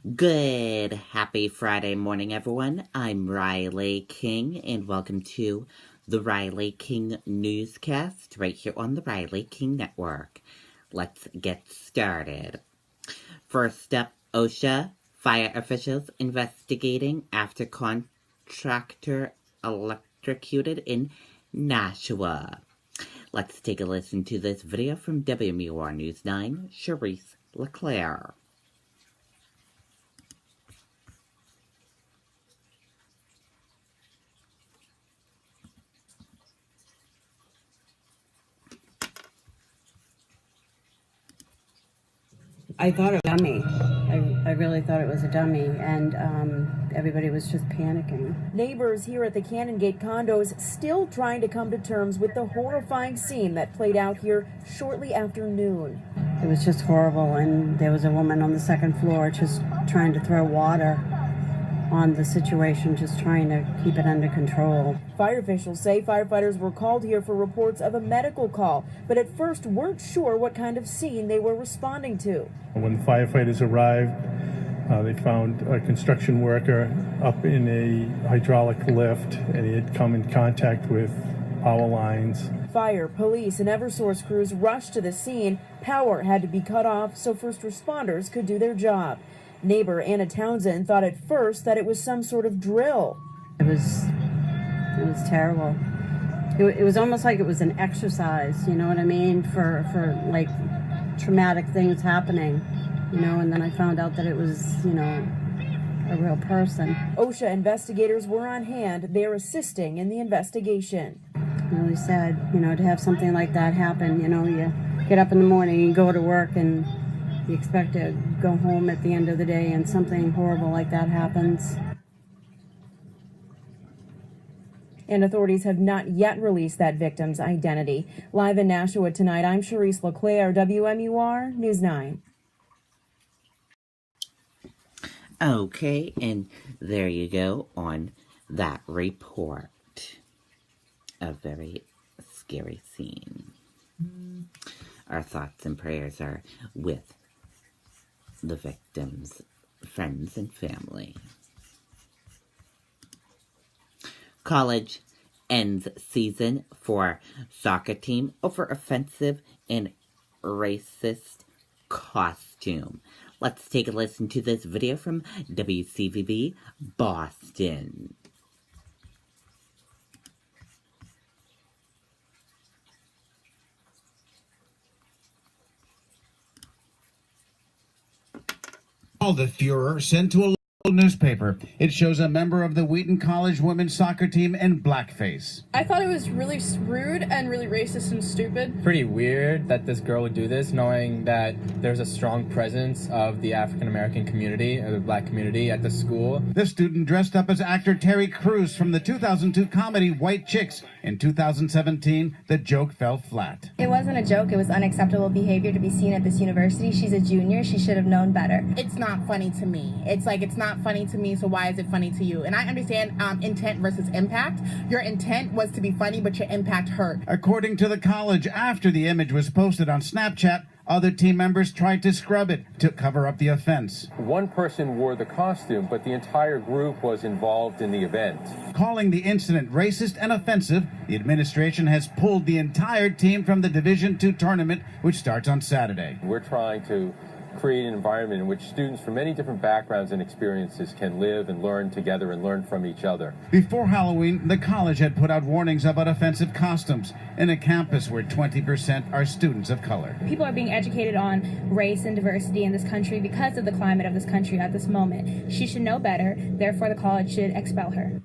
Good, happy Friday morning, everyone. I'm Riley King, and welcome to the Riley King Newscast right here on the Riley King Network. Let's get started. First up, OSHA, fire officials investigating after contractor electrocuted in Nashua. Let's take a listen to this video from WMUR News 9, Charisse LeClaire. I thought it was a dummy. I really thought it was a dummy, and everybody was just panicking. Neighbors here at the Cannon Gate condos still trying to come to terms with the horrifying scene that played out here shortly after noon. It was just horrible, and there was a woman on the second floor just trying to throw water on the situation, just trying to keep it under control. Fire officials say firefighters were called here for reports of a medical call, but at first weren't sure what kind of scene they were responding to. When the firefighters arrived, they found a construction worker up in a hydraulic lift, and he had come in contact with power lines. Fire, police, and Eversource crews rushed to the scene. Power had to be cut off so first responders could do their job. Neighbor Anna Townsend thought at first that it was some sort of drill. It was terrible. It was almost like it was an exercise, you know what I mean, for like traumatic things happening, you know, and then I found out that it was, you know, a real person. OSHA investigators were on hand. They're assisting in the investigation. Really sad, you know, to have something like that happen. You know, you get up in the morning, you go to work, and you expect to go home at the end of the day, and something horrible like that happens. And authorities have not yet released that victim's identity. Live in Nashua tonight, I'm Charisse LeClaire, WMUR News 9. Okay, and there you go on that report. A very scary scene. Our thoughts and prayers are with the victims' friends and family. College ends season for soccer team over offensive and racist costume. Let's take a listen to this video from WCVB Boston. The Fuhrer sent to a local newspaper. It shows a member of the Wheaton College women's soccer team in blackface. I thought it was really rude and really racist and stupid. Pretty weird that this girl would do this, knowing that there's a strong presence of the African American community, or the black community at the school. The student dressed up as actor Terry Crews from the 2002 comedy White Chicks. In 2017, the joke fell flat. It wasn't a joke. It was unacceptable behavior to be seen at this university. She's a junior. She should have known better. It's not funny to me. It's not funny to me, so why is it funny to you? And I understand intent versus impact. Your intent was to be funny, but your impact hurt. According to the college, after the image was posted on Snapchat, other team members tried to scrub it to cover up the offense. One person wore the costume, but the entire group was involved in the event. Calling the incident racist and offensive, the administration has pulled the entire team from the Division II tournament, which starts on Saturday. We're trying to create an environment in which students from many different backgrounds and experiences can live and learn together and learn from each other. Before Halloween, the college had put out warnings about offensive costumes in a campus where 20% are students of color. People are being educated on race and diversity in this country because of the climate of this country at this moment. She should know better. Therefore, the college should expel her.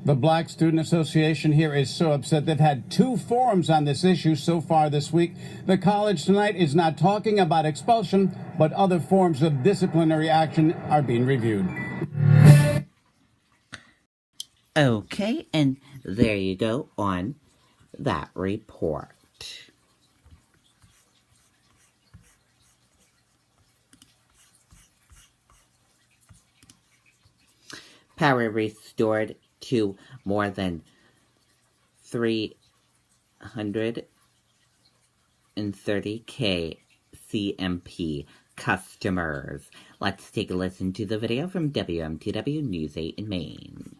The Black Student Association here is so upset they've had 2 forums on this issue so far this week. The college tonight is not talking about expulsion, but other forms of disciplinary action are being reviewed. Okay, and there you go on that report. Power restored to more than 330 kV CMP customers. Let's take a listen to the video from WMTW News 8 in Maine.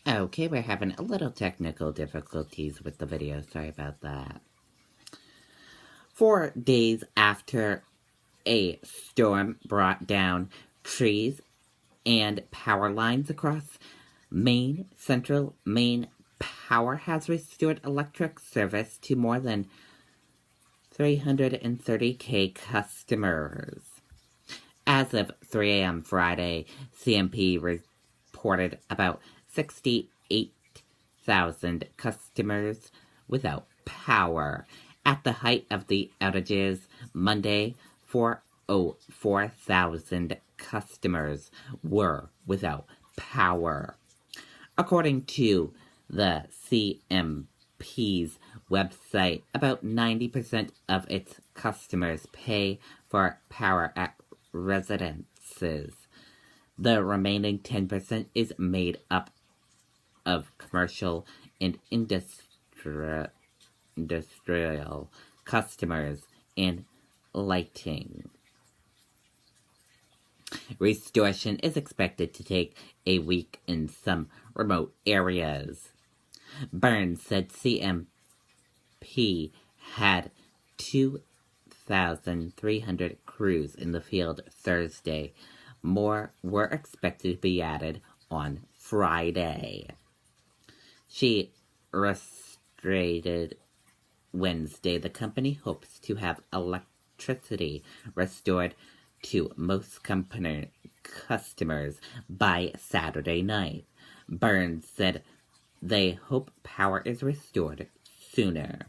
Okay, we're having a little technical difficulties with the video. Sorry about that. 4 days after a storm brought down trees and power lines across Maine, Central Maine Power has restored electric service to more than 330,000 customers. As of 3 a.m. Friday, CMP reported about 68,000 customers without power. At the height of the outages Monday, 404,000 customers were without power. According to the CMP's website, about 90% of its customers pay for power at residences. The remaining 10% is made up of commercial and industrial customers and lighting. Restoration is expected to take a week in some remote areas. Burns said CMP had 2,300 crews in the field Thursday. More were expected to be added on Friday. She restrated Wednesday. The company hopes to have electricity restored to most customers by Saturday night. Burns said they hope power is restored sooner.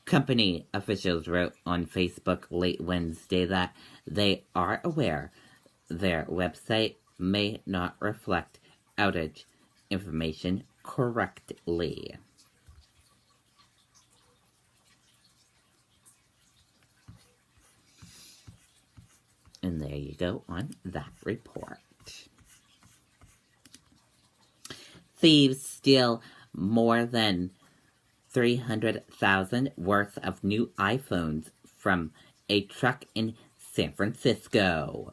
Company officials wrote on Facebook late Wednesday that they are aware their website may not reflect outage information correctly. And there you go on that report. Thieves steal more than $300,000 worth of new iPhones from a truck in San Francisco.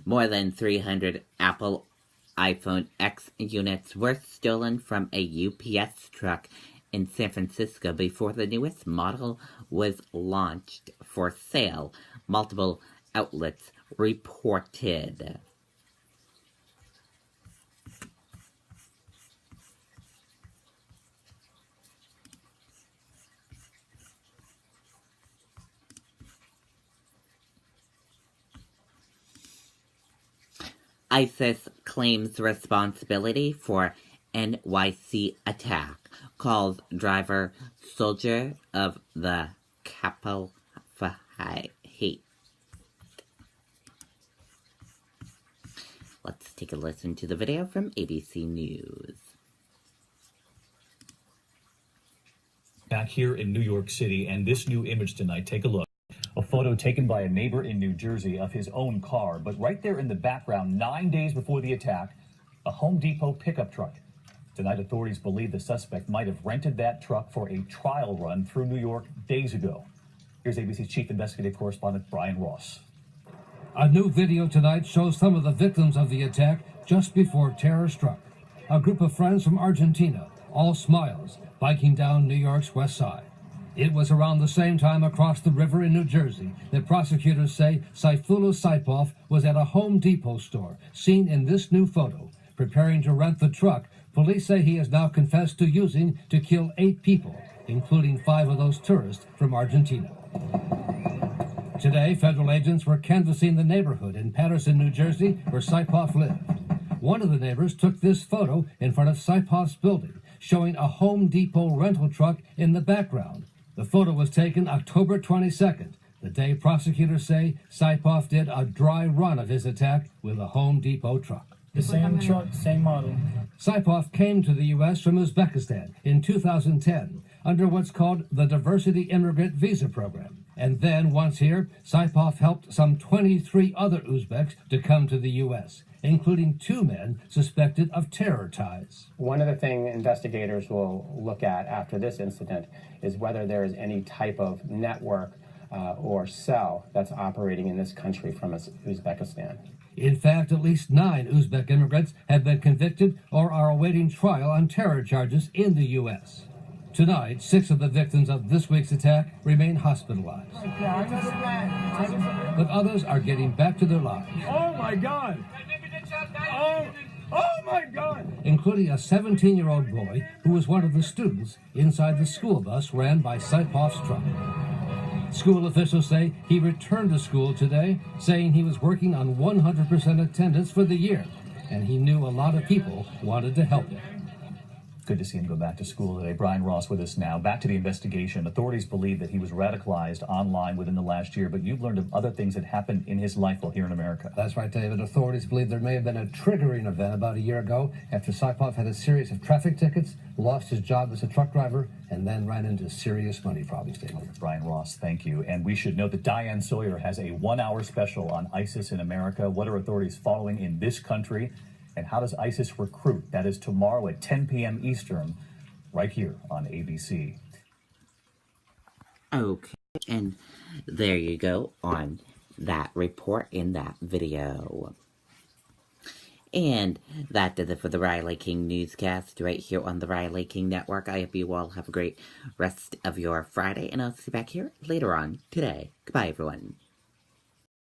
More than 300 Apple iPhone X units were stolen from a UPS truck in San Francisco before the newest model was launched for sale, multiple outlets reported. ISIS claims responsibility for NYC attack, calls driver soldier of the capital for hate. Let's take a listen to the video from ABC News. Back here in New York City, and this new image tonight, take a look. A photo taken by a neighbor in New Jersey of his own car, but right there in the background, 9 days before the attack, a Home Depot pickup truck. Tonight, authorities believe the suspect might have rented that truck for a trial run through New York days ago. Here's ABC's chief investigative correspondent Brian Ross. A new video tonight shows some of the victims of the attack just before terror struck. A group of friends from Argentina, all smiles, biking down New York's west side. It was around the same time across the river in New Jersey that prosecutors say Sayfullah Saipov was at a Home Depot store, seen in this new photo. Preparing to rent the truck, police say he has now confessed to using to kill 8 people, including 5 of those tourists from Argentina. Today, federal agents were canvassing the neighborhood in Patterson, New Jersey, where Saipov lived. One of the neighbors took this photo in front of Saipov's building, showing a Home Depot rental truck in the background. The photo was taken October 22nd, the day prosecutors say Saipov did a dry run of his attack with a Home Depot truck. The same truck, same model. Saipov came to the U.S. from Uzbekistan in 2010 under what's called the Diversity Immigrant Visa Program. And then, once here, Saipov helped some 23 other Uzbeks to come to the U.S., including 2 men suspected of terror ties. One of the things investigators will look at after this incident is whether there is any type of network or cell that's operating in this country from Uzbekistan. In fact, at least 9 Uzbek immigrants have been convicted or are awaiting trial on terror charges in the U.S. Tonight, 6 of the victims of this week's attack remain hospitalized. But others are getting back to their lives. Oh my God! Oh my God! Including a 17-year-old boy who was one of the students inside the school bus ran by Saipov's truck. School officials say he returned to school today, saying he was working on 100% attendance for the year, and he knew a lot of people wanted to help him. Good to see him go back to school today. Brian Ross with us now. Back to the investigation. Authorities believe that he was radicalized online within the last year, but you've learned of other things that happened in his life while here in America. That's right, David. Authorities believe there may have been a triggering event about a year ago after Saipov had a series of traffic tickets, lost his job as a truck driver, and then ran into serious money problems, David. Brian Ross, thank you. And we should note that Diane Sawyer has a 1-hour special on ISIS in America. What are authorities following in this country? And how does ISIS recruit? That is tomorrow at 10 p.m. Eastern, right here on ABC. Okay, and there you go on that report in that video. And that did it for the Riley King Newscast right here on the Riley King Network. I hope you all have a great rest of your Friday, and I'll see you back here later on today. Goodbye, everyone.